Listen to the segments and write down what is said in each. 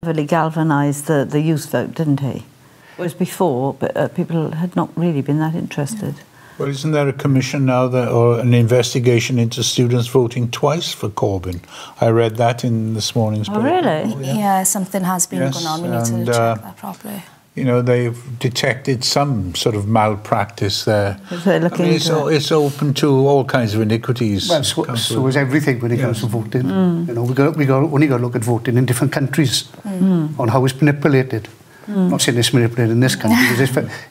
Really galvanised the youth vote, didn't he? Whereas before, but people had not really been that interested. Well, isn't there a commission now or an investigation into students voting twice for Corbyn? I read that in this morning's paper. Oh, really? Oh, yeah, something has been going on. We need to check that properly. You know, they've detected some sort of malpractice there. It's open to all kinds of iniquities. Well, so is everything when it comes to voting. You know, we only got to look at voting in different countries on how it's manipulated. I'm not saying it's manipulated in this country because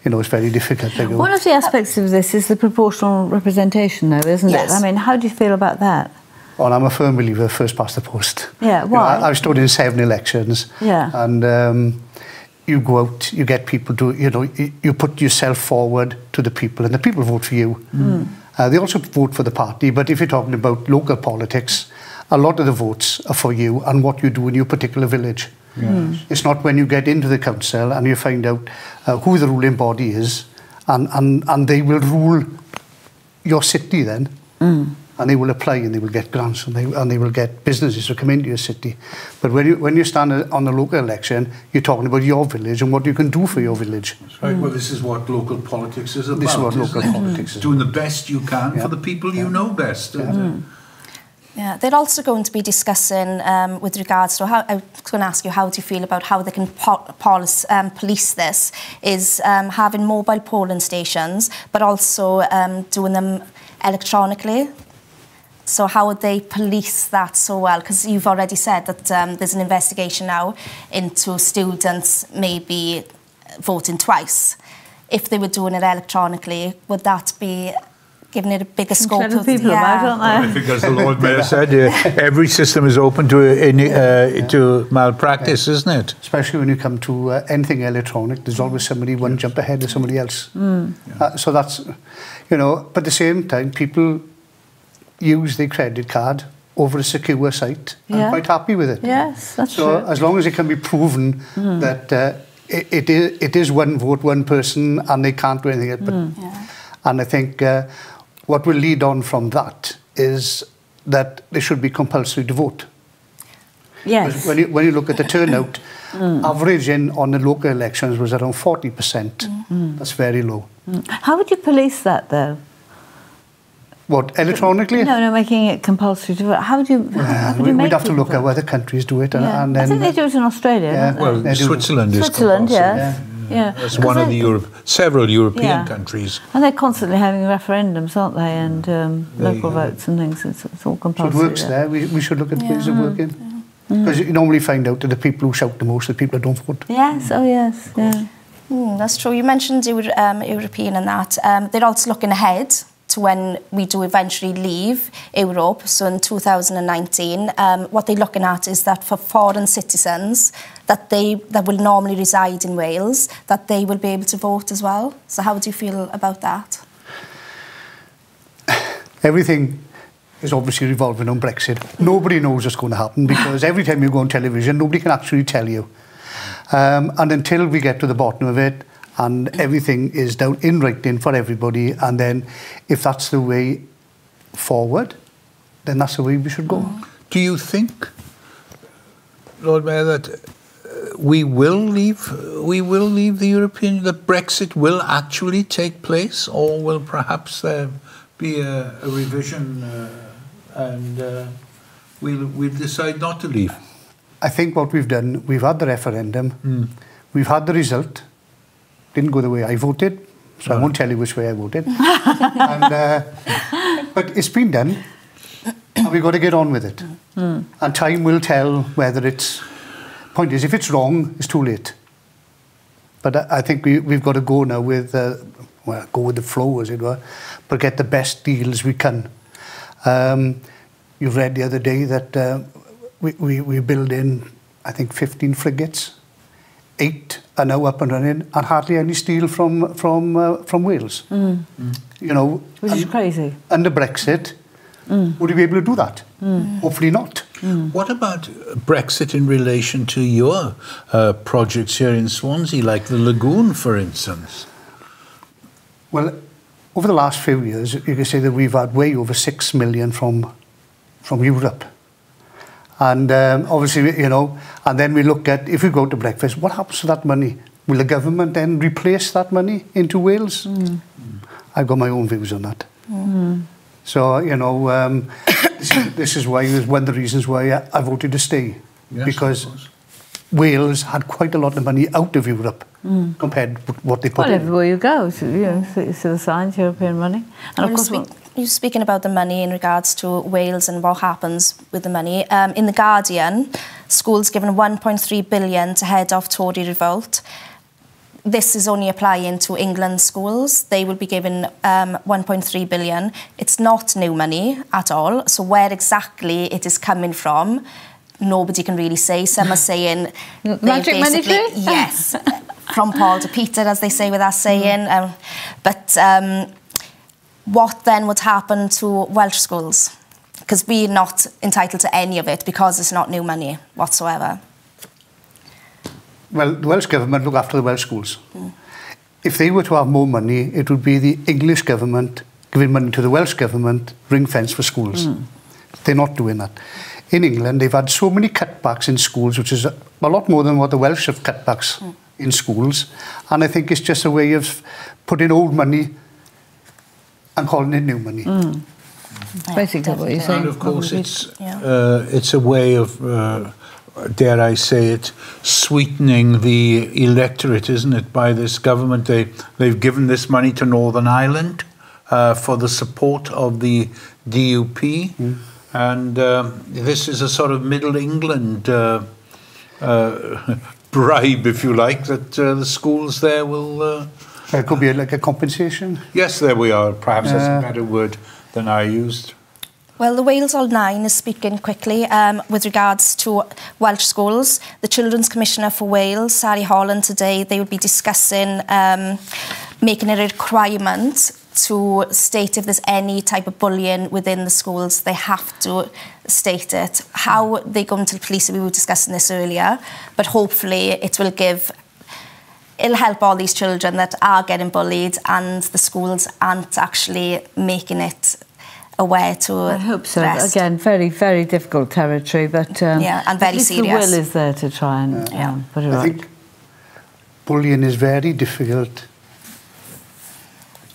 it's very difficult. One of the aspects of this is the proportional representation, though, isn't it? I mean, how do you feel about that? Well, I'm a firm believer of first past the post. Yeah, why? You know, I've stood in 7 elections. Yeah. And you go out, you get people to, you put yourself forward to the people, and the people vote for you. They also vote for the party, but if you're talking about local politics, a lot of the votes are for you and what you do in your particular village. Yes. It's not when you get into the council and you find out who the ruling body is, and they will rule your city then. And they will apply and they will get grants and they will get businesses to come into your city. But when you stand on the local election, you're talking about your village and what you can do for your village. That's right. Well, this is what local politics is about. This is what local politics is. Doing the best you can for the people you know best. Yeah, they're also going to be discussing with regards to how, I was going to ask you, how do you feel about how they can police this, is having mobile polling stations, but also doing them electronically. So how would they police that so well? Because you've already said that there's an investigation now into students maybe voting twice. If they were doing it electronically, would that be giving it a bigger scope? Clever people about, aren't they? I think, as the Lord Mayor said, every system is open to malpractice, isn't it? Especially when you come to anything electronic, there's always somebody one jump ahead of somebody else. So that's, but at the same time, people use their credit card over a secure site. I'm quite happy with it. Yes, that's true. So as long as it can be proven that it is one vote, one person, and they can't do anything else. And I think what will lead on from that is that there should be compulsory to vote. Yes. When you look at the turnout, average on the local elections was around 40%. That's very low. How would you police that, though? What, electronically? No, making it compulsory to vote. How would you we'd have to look at where other countries do it. And then, I think they do it in Australia, don't they? Well, Switzerland is Switzerland, compulsory. Yeah. That's one of the several European countries. And they're constantly having referendums, aren't they? And local votes and things. It's all compulsory. So it works there. We should look at ways of working. Because you normally find out that the people who shout the most are the people who don't vote. Yes, oh yes, yeah. That's true. You mentioned European and that. They're also looking ahead to when we do eventually leave Europe, so in 2019, what they're looking at is that for foreign citizens that will normally reside in Wales, that they will be able to vote as well. So how do you feel about that? Everything is obviously revolving on Brexit. Nobody knows what's going to happen because every time you go on television, nobody can actually tell you. And until we get to the bottom of it, and everything is down in writing for everybody, and then if that's the way forward, then that's the way we should go. Do you think, Lord Mayor, that we will leave the European, that Brexit will actually take place, or will perhaps there be a revision and we'll decide not to leave? I think what we've done, we've had the referendum, we've had the result. Didn't go the way I voted, so I won't tell you which way I voted. But it's been done, and we've got to get on with it. And time will tell whether it's... Point is, if it's wrong, it's too late. But I think we've got to go now with... go with the flow, as it were, but get the best deals we can. You read the other day that we build in, I think, 15 frigates. 8 are now up and running, and hardly any steel from Wales. You know, which is crazy. Under Brexit, would you be able to do that? Hopefully not. What about Brexit in relation to your projects here in Swansea, like the lagoon, for instance? Well, over the last few years, you can say that we've had way over 6 million from Europe. And obviously, you know, and then we look at, if we go to breakfast, what happens to that money? Will the government then replace that money into Wales? I've got my own views on that. So, you know, this is why, one of the reasons why I voted to stay. Yes, because Wales had quite a lot of money out of Europe compared with what they put Well, in. everywhere you go, so, you know, so the signs, European money. And of course, you're speaking about the money in regards to Wales and what happens with the money. In The Guardian, schools given 1.3 billion to head off Tory revolt. This is only applying to England schools. They will be given 1.3 billion. It's not new money at all. So where exactly it is coming from, nobody can really say. Some are saying... Magic money tree? Yes. From Paul to Peter, as they say with that saying. But what then would happen to Welsh schools? Because we're not entitled to any of it because it's not new money whatsoever. Well, the Welsh Government look after the Welsh schools. If they were to have more money, it would be the English Government giving money to the Welsh Government, ring fence for schools. They're not doing that. In England, they've had so many cutbacks in schools, which is a lot more than what the Welsh have cutbacks in schools. And I think it's just a way of putting old money and calling it new money. basically what you're saying. And of course, it's a way of, dare I say it, sweetening the electorate, isn't it, by this government? They've given this money to Northern Ireland for the support of the DUP. And this is a sort of Middle England bribe, if you like, that the schools there will... it could be like a compensation. Yes, there we are. Perhaps that's a better word than I used. Well, the Wales All Nine is speaking quickly with regards to Welsh schools. The Children's Commissioner for Wales, Sari Holland, today, they will be discussing making a requirement to state if there's any type of bullying within the schools. They have to state it. How they go into the police, we were discussing this earlier, but hopefully it will give... It'll help all these children that are getting bullied and the schools aren't actually making it aware to I hope so. rest. Again, very, very difficult territory, but yeah, and very at least serious. the will is there to try and put it right. I think bullying is very difficult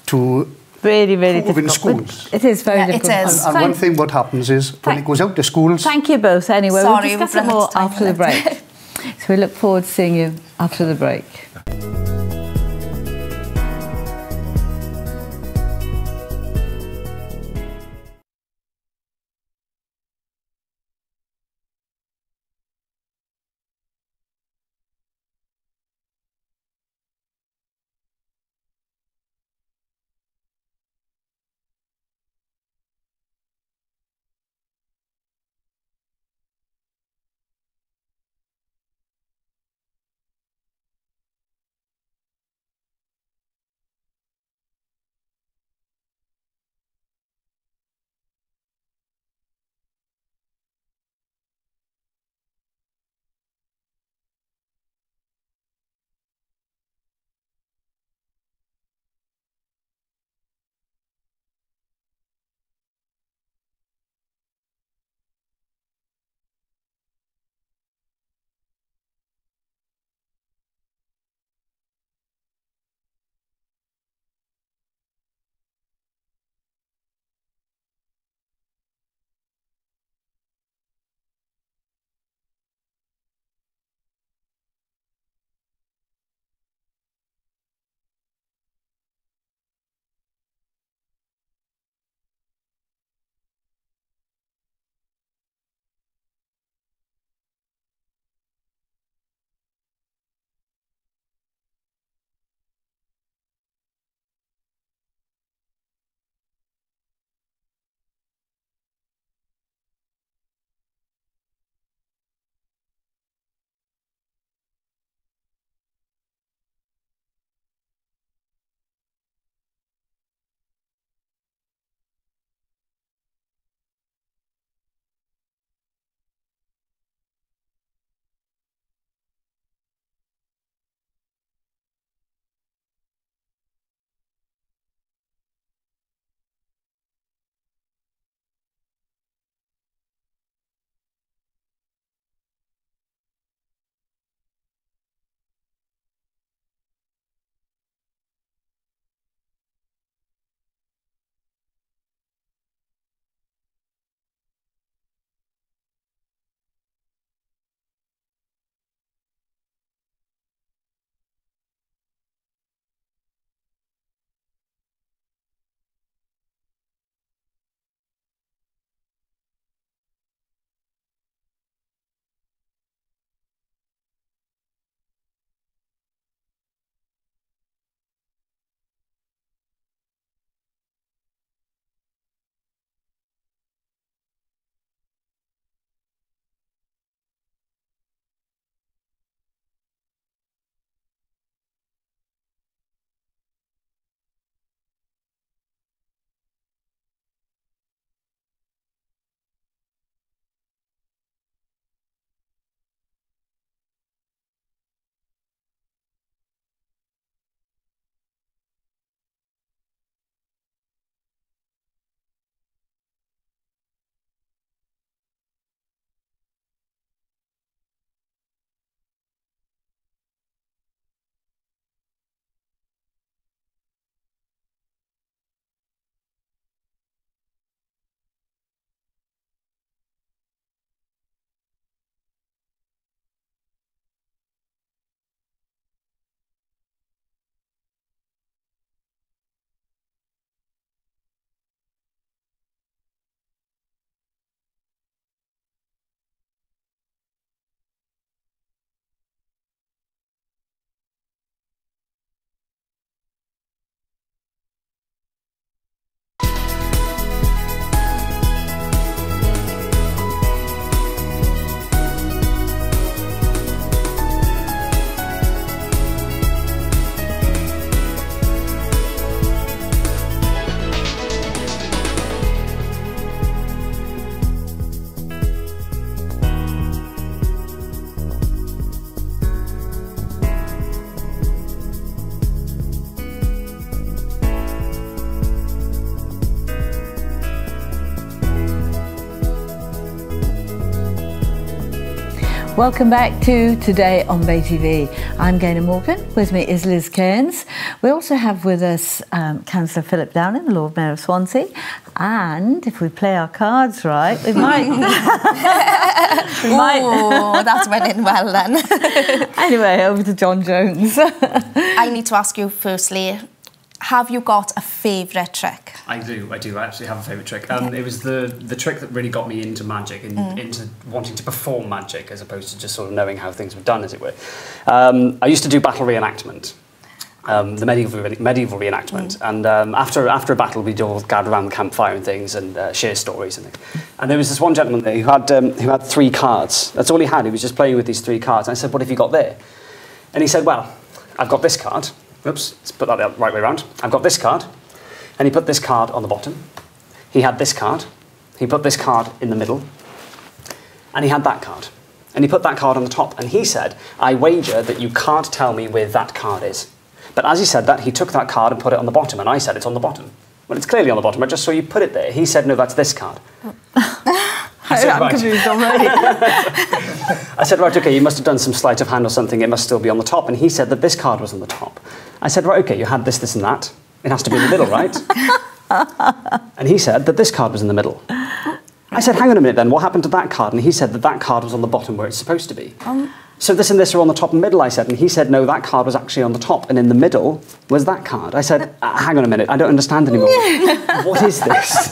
to really, really prove in difficult. schools. It is very difficult. It is. And one thing what happens is when it goes out to schools... Thank you both anyway. Sorry, we'll discuss it more after the break. So we look forward to seeing you after the break. Welcome back to Today on BayTV. I'm Gaynor Morgan. With me is Liz Cairns. We also have with us Councillor Philip Downing, the Lord Mayor of Swansea. And if we play our cards right, we might... Oh, that went in well then. Anyway, over to Jon Jones. I need to ask you firstly, have you got a favourite trick? I do. I actually have a favourite trick. It was the trick that really got me into magic and into wanting to perform magic as opposed to just sort of knowing how things were done, as it were. I used to do battle reenactment, the medieval reenactment, and after a battle we'd all gather around the campfire and things and share stories and things. And there was this one gentleman there who had 3 cards. That's all he had. He was just playing with these 3 cards. And I said, "What have you got there?" And he said, "Well, I've got this card." Oops, let's put that the right way around. "I've got this card." And he put this card on the bottom. He had this card. He put this card in the middle. And he had that card. And he put that card on the top. And he said, "I wager that you can't tell me where that card is." But as he said that, he took that card and put it on the bottom. And I said, "It's on the bottom." "Well, it's clearly on the bottom. I just saw you put it there." He said, "No, that's this card." I'm confused already. I said, "Right, okay, you must have done some sleight of hand or something. It must still be on the top." And he said that this card was on the top. I said, "Right, okay, you had this, this and that. It has to be in the middle, right?" And he said that this card was in the middle. I said, "Hang on a minute then, what happened to that card?" And he said that that card was on the bottom where it's supposed to be. "So this and this are on the top and middle," I said. And he said, "No, that card was actually on the top and in the middle was that card." I said, "Hang on a minute, I don't understand anymore. What is this?"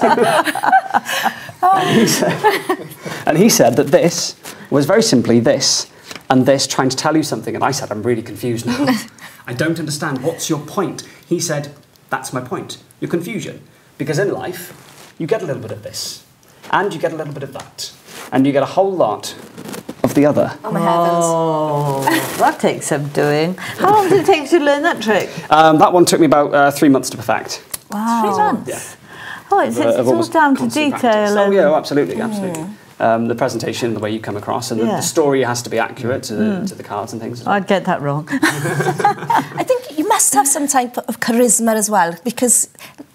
And he said that this was very simply this and this trying to tell you something. And I said, "I'm really confused now. I don't understand. What's your point?" He said, "That's my point, your confusion. Because in life, you get a little bit of this, and you get a little bit of that, and you get a whole lot of the other." Oh, my heavens. Oh, that takes some doing. How long did it take you to learn that trick? That one took me about 3 months to perfect. Wow. 3 months? Yeah. Oh, it's all down to detail. Oh, yeah, absolutely, absolutely. The presentation, the way you come across, and the story has to be accurate to the cards and things. I'd get that wrong. I think you must have some type of charisma as well, because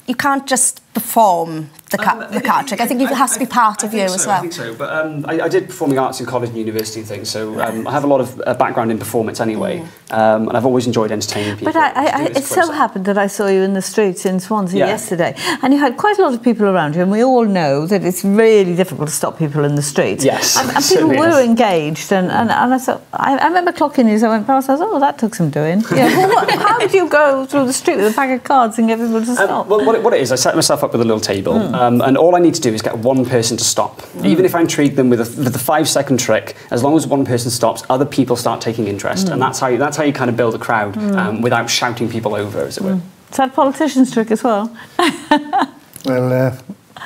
you can't just perform the card trick. I think it has to be part of you as well. I think so, but I did performing arts in college and university and things, so I have a lot of background in performance anyway, and I've always enjoyed entertaining people. But it so happened that I saw you in the streets in Swansea yesterday, and you had quite a lot of people around you, and we all know that it's really difficult to stop people in the streets. Yes, and people were engaged, and I thought, I remember clocking you as I went past, I thought, "Oh, that took some doing." Yeah, well, how did you go through the street with a pack of cards and get people to stop? Well, what it is, I set myself up with a little table, and all I need to do is get one person to stop. Even if I intrigue them with the 5-second trick, as long as one person stops, other people start taking interest, and that's how you kind of build a crowd without shouting people over, as it were. Is that a politician's trick as well? Well,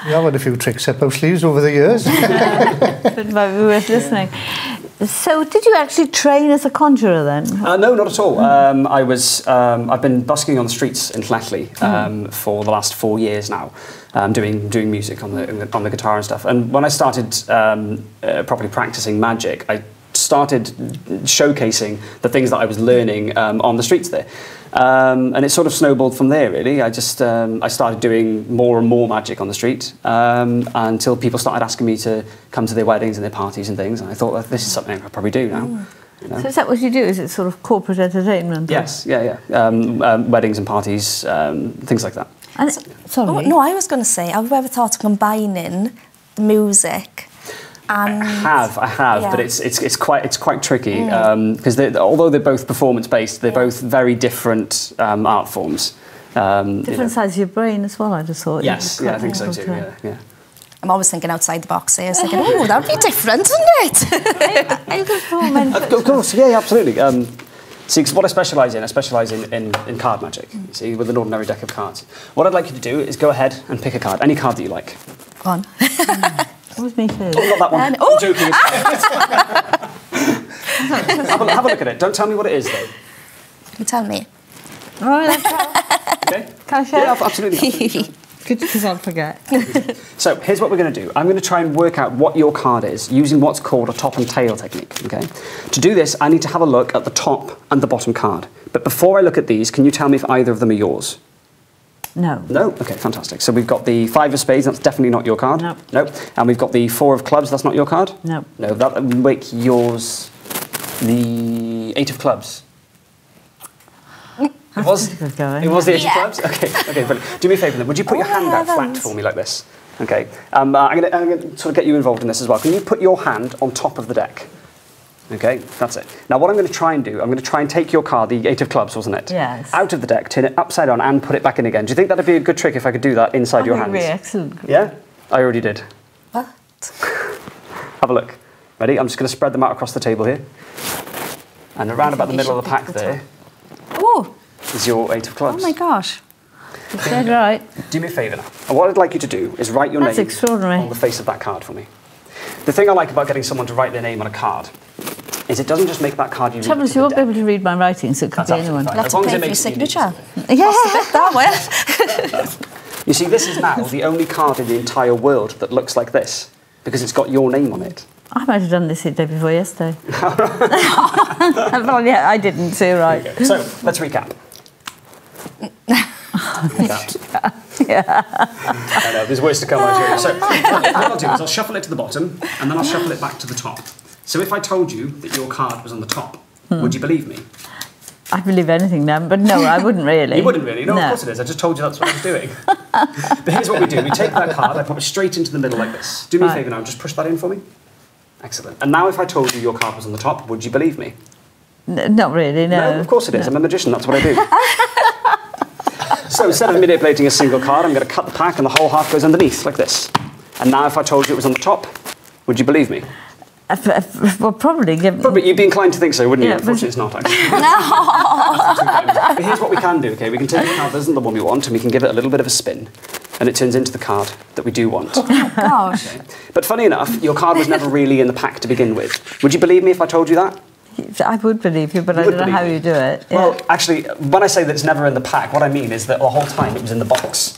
we have had a few tricks up our sleeves over the years. It might be worth listening. So, did you actually train as a conjurer then? No, not at all. I've been busking on the streets in Llewellyn for the last 4 years now, doing music on the guitar and stuff. And when I started properly practicing magic, I started showcasing the things that I was learning on the streets there. And it sort of snowballed from there, really. I started doing more and more magic on the street until people started asking me to come to their weddings and their parties and things. And I thought, well, this is something I could probably do now. You know? So is that what you do? Is it sort of corporate entertainment? Yes, yeah. Weddings and parties, things like that. And sorry. Oh, no, I was going to say, have you ever thought of combining the music and... I have, but it's quite tricky because although they're both performance based, they're both very different art forms. Different size of your brain as well, I just thought. Yes, I think so too. Yeah. I'm always thinking outside the box here. I was thinking, oh, that would be different, wouldn't it? Are you performing? Of course, yeah, absolutely. See, because what I specialise in card magic, you see, with an ordinary deck of cards. What I'd like you to do is go ahead and pick a card, any card that you like. Go on. What was me first? Oh, not that one. I'm joking. Have a look at it. Don't tell me what it is, though. You tell me. All right, let's try. Okay? Can I share? Yeah, absolutely. Good, because I'll forget. So here's what we're going to do. I'm going to try and work out what your card is using what's called a top and tail technique. Okay. To do this, I need to have a look at the top and the bottom card. But before I look at these, can you tell me if either of them are yours? No. No? Okay, fantastic. So we've got the 5 of spades, that's definitely not your card. No. No. And we've got the 4 of clubs, that's not your card? No. No, that would make yours The 8 of clubs. It was the 8 of clubs? Okay, brilliant. Do me a favour then. Would you put your hand out flat for me like this? Okay. I'm going to sort of get you involved in this as well. Can you put your hand on top of the deck? Okay, that's it. Now what I'm going to try and do, I'm going to try and take your card, the 8 of clubs, wasn't it? Yes. Out of the deck, turn it upside down and put it back in again. Do you think that'd be a good trick if I could do that inside your hands? Really excellent. Yeah? I already did. What? Have a look. Ready? I'm just going to spread them out across the table here. And around about the middle of the pack there Oh, is your 8 of clubs. oh my gosh. You said right. Do me a favour now. And what I'd like you to do is write your That's name extraordinary. on the face of that card for me. The thing I like about getting someone to write their name on a card is it doesn't just make that card unique. Trouble is, you won't be able to read my writing, so it could That's be anyone. absolutely fine. You'll have As to long as pay it for your makes it unique. signature. Yeah. That way. You see, this is now the only card in the entire world that looks like this because it's got your name on it. I might have done this the day before yesterday. Well, yeah, I didn't, so you're right. So, let's recap. I know, there's worse to come, I assure you. So, what I'll do is I'll shuffle it to the bottom and then I'll shuffle it back to the top. So if I told you that your card was on the top, would you believe me? I believe anything now, but no, I wouldn't really. You wouldn't really? No, of course it is. I just told you that's what I was doing. But here's what we do. We take that card, I pop it straight into the middle like this. Do me a favour now, just push that in for me. Excellent. And now if I told you your card was on the top, would you believe me? Not really, no. No, of course it is. I'm a magician, that's what I do. So instead of manipulating a single card, I'm going to cut the pack and the whole half goes underneath, like this. And now if I told you it was on the top, would you believe me? Well, probably. Probably, you'd be inclined to think so, wouldn't you? Yeah, Unfortunately, it's not, actually. No! But here's what we can do, okay? We can take a card that isn't the one we want and we can give it a little bit of a spin. And it turns into the card that we do want. Oh, gosh. Okay. But funny enough, your card was never really in the pack to begin with. Would you believe me if I told you that? I would believe you, but I don't know how you do it. Yeah. Well, actually, when I say that it's never in the pack, what I mean is that the whole time it was in the box.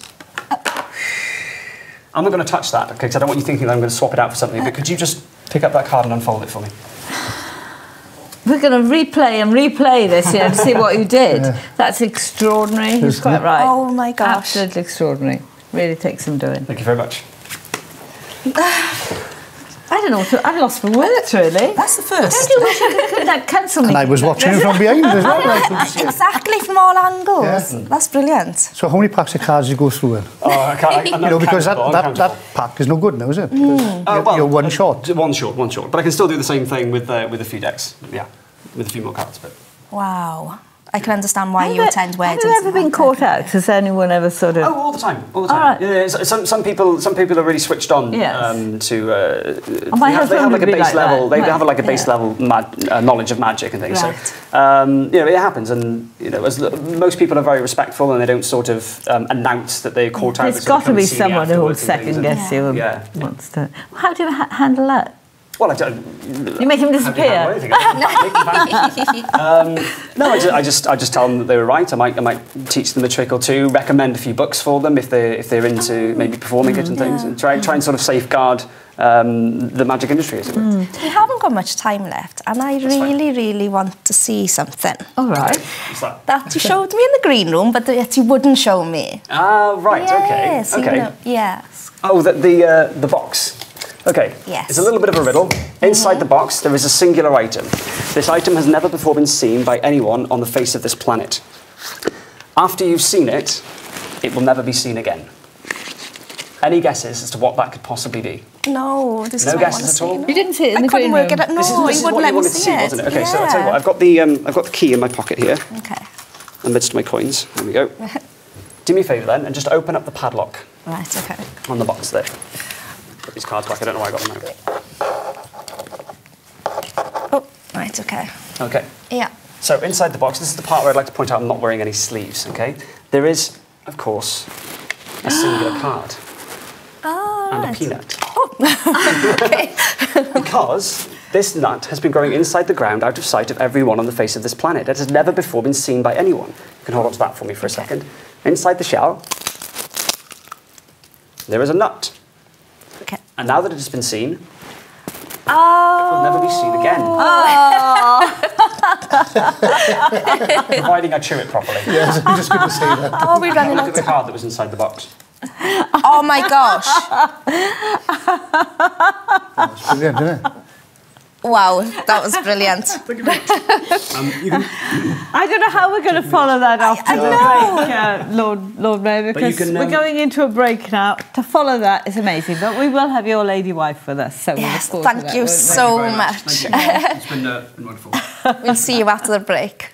I'm not going to touch that, okay, because I don't want you thinking that I'm going to swap it out for something, but could you just pick up that card and unfold it for me? We're going to replay this, to see what you did. Yeah. That's extraordinary. He's quite right. Oh, my gosh. Absolutely extraordinary. Really takes some doing. Thank you very much. I don't know what to... I've lost for words, really. That's the first. Don't you wish I could cancel me? And I was watching it from behind as well. Exactly, from all angles. Yeah. That's brilliant. So how many packs of cards do you go through in? Oh, I can't, because that pack is no good now, is it? You're one short. One short. But I can still do the same thing with a few decks. Yeah, with a few more cards. But wow. I can understand why you attend weddings. Have you ever been caught out? Has anyone ever sort of... Oh, all the time. Right. Yeah, some people are really switched on yes. to... My they have like a base like level. That. They have like a base level knowledge of magic and things. Right. So it happens, and as most people are very respectful, and they don't sort of announce that they're caught out. There's got to be someone who will second guess you and wants to... How do you handle that? Well, I don't. You make him disappear. No, I just tell them that they were right. I might teach them a trick or two, recommend a few books for them if they're into maybe performing it and things, and try and sort of safeguard the magic industry, as it were. We haven't got much time left, and I really want to see something. All right. What's that? That you showed me in the green room, but that you wouldn't show me. Ah, right. Yes, okay. You know, yes. Oh, the box. Okay, yes. It's a little bit of a riddle. Inside the box, there is a singular item. This item has never before been seen by anyone on the face of this planet. After you've seen it, it will never be seen again. Any guesses as to what that could possibly be? No, this no is guesses at all. You didn't see it in I the couldn't green work room. it out. No, this is you what wouldn't you let me wanted to see, it. wasn't it? Okay, yeah. so I'll tell you what. I've got the key in my pocket here. Okay. Amidst my coins. There we go. Do me a favour then, and just open up the padlock. Right. Okay. On the box there. Put these cards back. I don't know why I got them out. Oh, right. Okay. Okay. Yeah. So inside the box, this is the part where I'd like to point out I'm not wearing any sleeves, okay? There is, of course, a singular card. Oh, and right. a peanut. Oh, okay. Because this nut has been growing inside the ground out of sight of everyone on the face of this planet. It has never before been seen by anyone. You can hold on to that for me for a second. Inside the shell, there is a nut. Okay. And now that it has been seen, Oh. it will never be seen again. Oh. Providing I chew it properly. Yes, I'm just going to say that. Oh, we're running Look out at the of card that was inside the box. Oh my gosh. That's brilliant, isn't it? Wow, that was brilliant. I don't know how we're going to follow that after the break, Lord Mayor, because we're going into a break now. To follow that is amazing, but we will have your lady wife with us. So Yes, we'll look forward to thank that, you so much. Thank you. It's been wonderful. We'll see you after the break.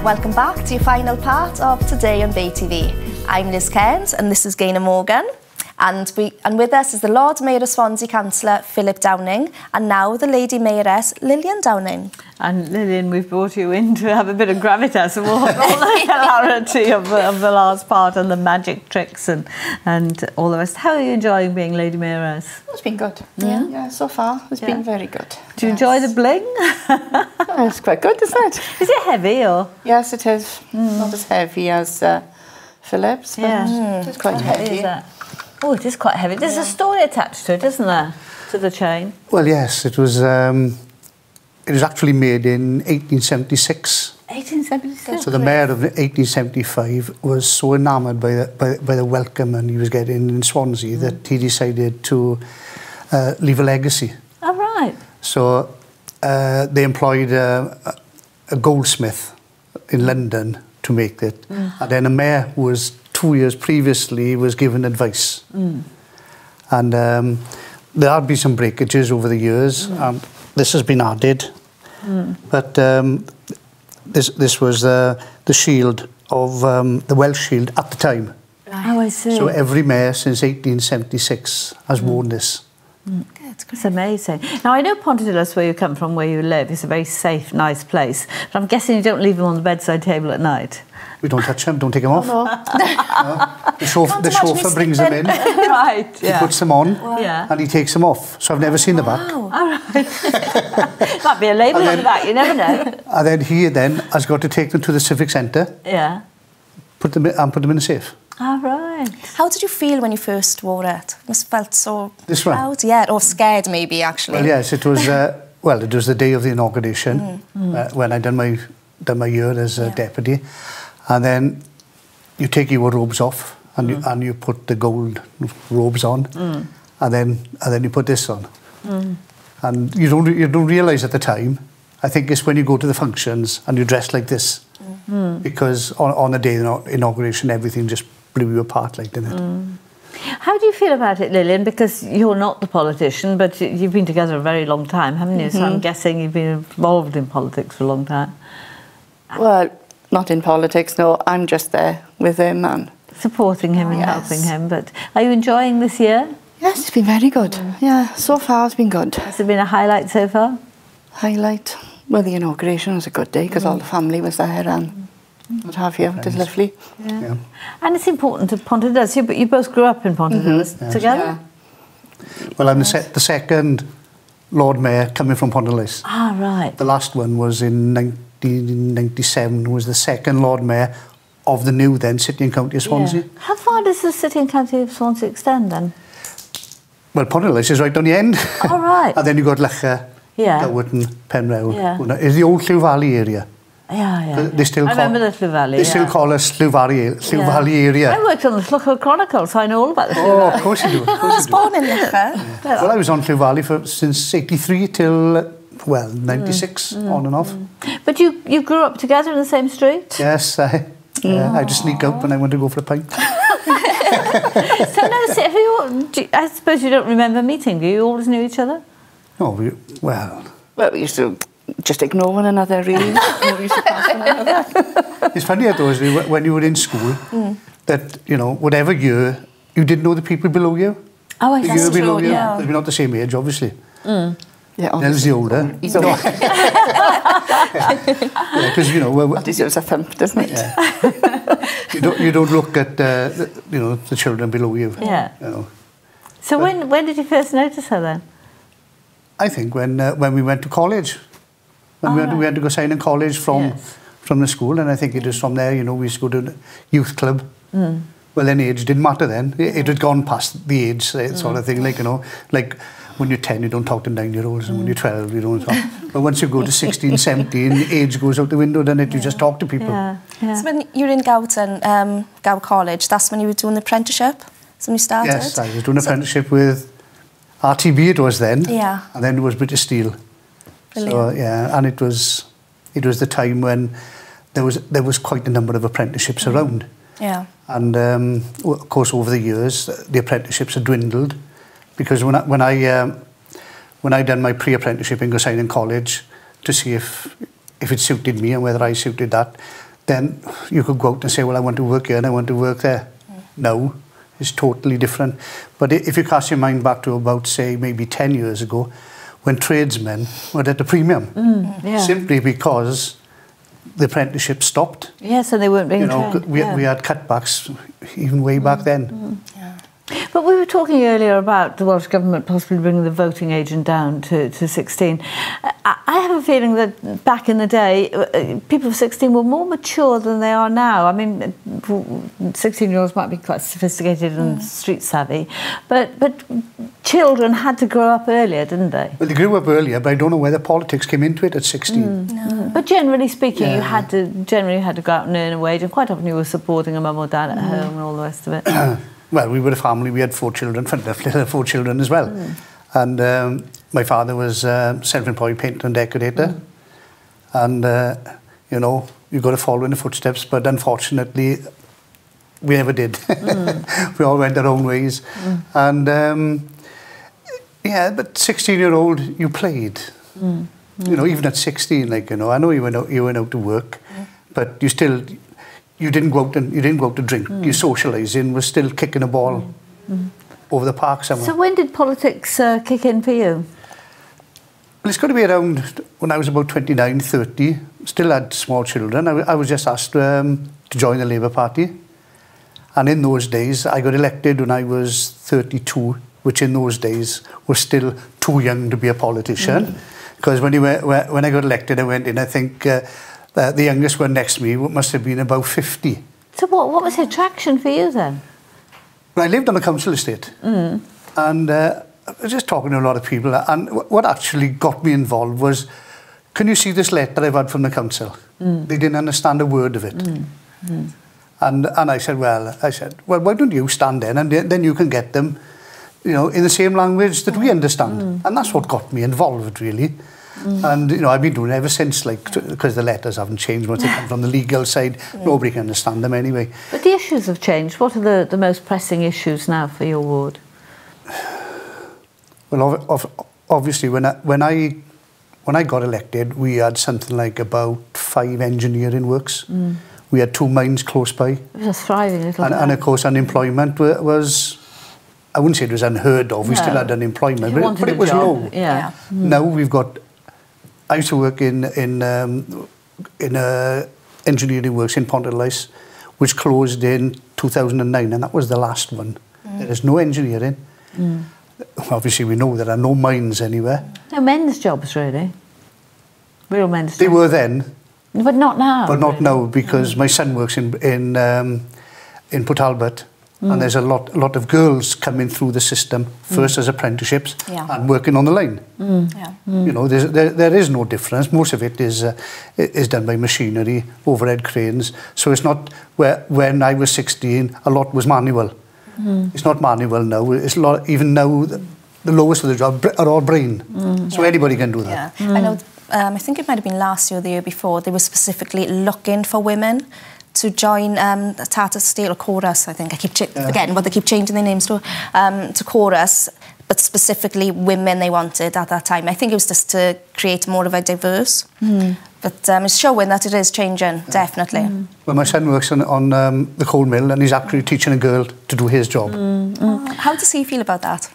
Welcome back to your final part of Today on BayTV. I'm Liz Cairns and this is Gaynor Morgan. And with us is the Lord Mayor of Swansea Councillor Philip Downing and now the Lady Mayoress Llewellyn Downing. And Lillian, we've brought you in to have a bit of gravitas and all the hilarity of the last part and the magic tricks and all the rest. How are you enjoying being Lady Mayoress? It's been good. Yeah? Yeah, so far it's been very good. Do you enjoy the bling? Oh, it's quite good, isn't it? Is it heavy or? Yes, it is. Not as heavy as Philip's, but it's quite heavy. Is that? Oh, it is quite heavy. There's a story attached to it, isn't there? To the chain. Well, yes, it was actually made in 1876. 1876. So the mayor of 1875 was so enamoured by the welcome and he was getting in Swansea that he decided to leave a legacy. Oh, right. So they employed a goldsmith in London to make it. And then a mayor who was 2 years previously was given advice. And there have been some breakages over the years and this has been added. But this was the shield of the Welsh shield at the time. Oh, I see. So every mayor since 1876 has worn this. It's amazing. Now, I know Pontarddulais, where you come from, where you live, is a very safe, nice place. But I'm guessing you don't leave them on the bedside table at night. We don't touch them, don't take them off. No. The chauffeur brings them in, Right, he puts them on, Yeah. and he takes them off. So I've never seen the back. All right. Might be a label on the back, you never know. And then he has got to take them to the civic centre, Yeah. put them in a safe. All right. How did you feel when you first wore it? You must have felt so This one? proud, yeah, or scared maybe actually. Well, yes, it was. It was the day of the inauguration when I done my year as a deputy, and then you take your robes off and you put the gold robes on, and then you put this on, and you don't realise at the time. I think it's when you go to the functions and you dress like this, because on the day of inauguration everything just blew you apart, like, didn't it? How do you feel about it, Lillian? Because you're not the politician, but you've been together a very long time, haven't you? So I'm guessing you've been involved in politics for a long time. Well, not in politics, no. I'm just there with him and... Supporting him and helping him. But are you enjoying this year? Yes, it's been very good. Yeah, so far it's been good. Has there been a highlight so far? Highlight? Well, the inauguration was a good day because all the family was there and what have you. It was lovely. Yeah. And it's important to Pontarddulais. You both grew up in Pontarddulais together? Yeah. Well, I'm the second Lord Mayor coming from Pontarddulais. Ah, right. The last one was in 1997, was the second Lord Mayor of the new then City and County of Swansea. Yeah. How far does the City and County of Swansea extend then? Well, Pontarddulais is right on the end. All right. And then you've got Llewellyn, Llewellyn, Penrew. Yeah. It's the old Llew Valley area. Yeah. They still I remember the Llew Valley. They still call us Llew Valley area. I worked on the Llewellyn Chronicle, so I know all about the Llew Oh, Valley. of course you do. I was born in Llewellyn. Well, I was on Llew Valley since 83 till, 96, on and off. But you grew up together in the same street? Yes, I just sneak out when I want to go for a pint. So no, I suppose you don't remember meeting, do you? You always knew each other? No, well... Well, we used to just ignore one another, really. We used to pass one another. It's funny at those days, when you were in school, that, whatever year, you didn't know the people below you. Oh, The that's year true, below you. yeah. We're not the same age, obviously. Yeah, Nell's the older. He's older. Because, That deserves a thump, doesn't it? Yeah. you don't look at, the children below you. Yeah. You So when did you first notice her then? I think when we went to college. When we had to go sign in college from the school, and I think it was from there, we used to go to the youth club. Well, then age didn't matter then. It had gone past the age sort of thing, like when you're 10, you don't talk to 9-year-olds, and when you're 12, you don't talk. But once you go to 16, 17, age goes out the window, then you just talk to people. So when you were in Gowton, Gow College, that's when you were doing the apprenticeship? That's when you started? Yes, I was doing an apprenticeship with RTB, it was then. Yeah. And then it was British Steel. Brilliant. So, and it was the time when there was quite a number of apprenticeships around. Yeah. And of course, over the years, the apprenticeships have dwindled, because when I done my pre-apprenticeship in Gosine College to see if it suited me and whether I suited that, then you could go out and say, well, I want to work here and I want to work there. No, it's totally different. But if you cast your mind back to about, say, maybe 10 years ago, when tradesmen were at a premium, simply because the apprenticeship stopped. Yeah, so they weren't being trained. We had cutbacks even way back then. But we were talking earlier about the Welsh Government possibly bringing the voting age down to 16. I have a feeling that back in the day, people of 16 were more mature than they are now. I mean, 16-year-olds might be quite sophisticated and street savvy, but children had to grow up earlier, didn't they? Well, they grew up earlier, but I don't know whether politics came into it at 16. No. But generally speaking, you had to go out and earn a wage, and quite often you were supporting a mum or dad at home and all the rest of it. Well, we were a family. We had 4 children, fundamentally 4 children as well. And my father was self-employed painter and decorator. And, you know, you've got to follow in the footsteps. But unfortunately, we never did. We all went our own ways. And, yeah, but 16-year-old, you played. You know, even at 16, like, you know, I know you went out to work, but you still... You didn't go out to drink. Your socialising was still kicking a ball over the park somewhere. So when did politics kick in for you? Well, it's got to be around when I was about 29, 30. Still had small children. I was just asked to join the Labour Party. And in those days, I got elected when I was 32, which in those days was still too young to be a politician. Because when I got elected, I went in, I think... the youngest one next to me must have been about 50. So what was the attraction for you then? Well, I lived on a council estate. And I was just talking to a lot of people. And what actually got me involved was, can you see this letter I've had from the council? They didn't understand a word of it. And I said, well, why don't you stand in and then you can get them, you know, in the same language that we understand. And that's what got me involved, really. And, you know, I've been doing it ever since, like, because the letters haven't changed once they come from the legal side. Nobody can understand them anyway. But the issues have changed. What are the most pressing issues now for your ward? Well, obviously, when I got elected, we had something like about 5 engineering works. We had 2 mines close by. It was a thriving little town. And of course, unemployment was... I wouldn't say it was unheard of. We still had unemployment, but it was low. Now we've got... I used to work in engineering works in Pontarlice, which closed in 2009, and that was the last one. There is no engineering. Obviously, we know there are no mines anywhere. No men's jobs, really. Real men's jobs. They were then. But not now. But not now, because my son works in Port Talbot, and there's a lot of girls coming through the system, first as apprenticeships and working on the line. You know, there is no difference. Most of it is done by machinery, overhead cranes. So it's not when I was 16, a lot was manual. It's not manual now. It's a lot. Even now, the lowest of the job are all brain. So anybody can do that. I know. I think it might have been last year or the year before. They were specifically looking for women to join Tata Steel or Chorus, I think. I keep forgetting what they keep changing their names to Chorus, but specifically women they wanted at that time. I think it was just to create more of a diverse. But it's showing that it is changing, definitely. Well, my son works on the coal mill, and he's actually teaching a girl to do his job. How does he feel about that?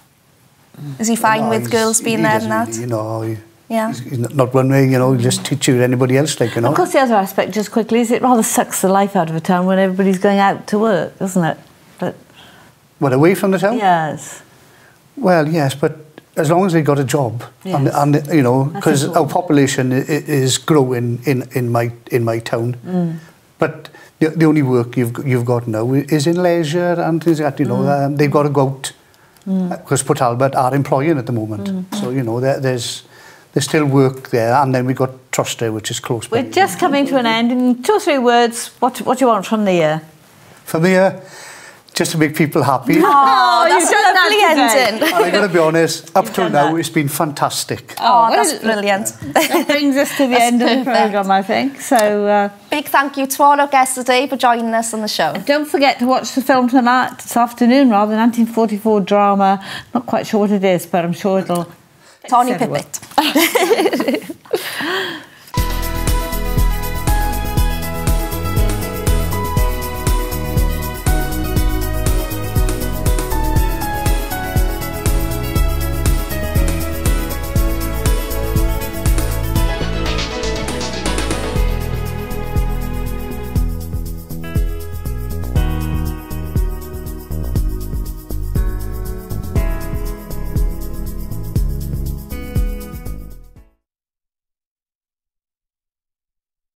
Is he fine with girls being there and that? Really, you know, he's not one way, you know, he'll just teach you anybody else, like, you know. Of course, the other aspect, just quickly, is it rather sucks the life out of a town when everybody's going out to work, doesn't it? But what, away from the town? Yes. Well, yes, but as long as they got a job, and you know, because our population is growing in my town, but the only work you've got now is in leisure and things like that. You know, they've got to go out because Port Talbot are employing at the moment, so you know there's still work there, and then we got Trusty, which is close by. We're just coming to an end. In 2 or 3 words, what do you want from the year? From the year, just to make people happy. Oh, that's a lovely ending. And I got to be honest, up till now, it's been fantastic. Oh, that's brilliant. That brings us to the end of the programme, I think. So, big thank you to all our guests today for joining us on the show. Don't forget to watch the film tonight, this afternoon, rather, 1944 drama. Not quite sure what it is, but I'm sure it'll... Tony Pippett.